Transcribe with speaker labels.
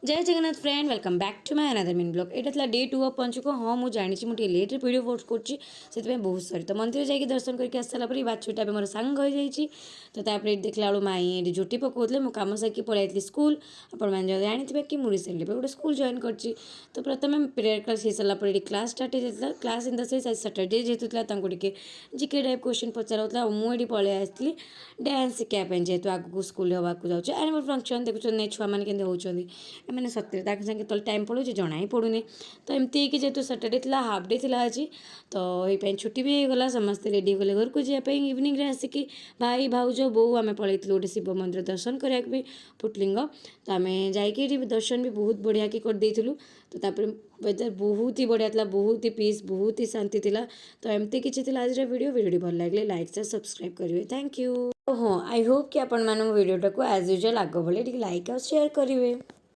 Speaker 1: जय Jagannath friend welcome back to my another mini blog एटा day 2 of Panchuk हाँ मुझे जानी मुझे लेट वीडियो पोस्ट कर बहुत सॉरी तो मंदिर जाकि दर्शन करके आस सारा बाछुटा मोर सांग हो जाइए तो तापर देखला बेलू माई ये झुटी पकाउले मु कम सारी पलि स्कूल आपण मैंने जानी कि मुझे रिसेंटली गोटे स्कूल जॉइन कर तो प्रथम प्रेयर क्लास हो सारापर क्लास स्टार्ट होता क्लास इन द सेन्स आज सैटरडे जेहतु टे जिके टाइप क्वेश्चन पचार मुझे पलि आसती डांस शिखापी जेहतु आगू स्कूल होगा जाऊँच एनुअल फंक्शन देखुं छुआ मैंने केमती होती मैंने सतरे सागे तो टाइम पड़ो जना ही पड़ूनी तो एमती कि जेहतु सैटरडे थी हाफ डे थी आज तो ये छुट्टी भी होगला समस्ते रेडी गले घर को जावाई इवनिंग आसिकी भाई भाउज बो आम पलि गोटे शिव मंदिर दर्शन कराया भी फुटलिंग तो आम जाकि दर्शन भी बहुत बढ़िया कि करदेलु तो तापर वेदर बहुत ही बढ़िया था बहुत ही पीस बहुत ही शांति थिला तो एमती किसी आज वीडियो भल लगे लाइक से सब्सक्राइब करेंगे थैंक यू हाँ आई होप कि आपण मान वीडियोटा को एज यूजुअल आग भाई लाइक और शेयर करेंगे।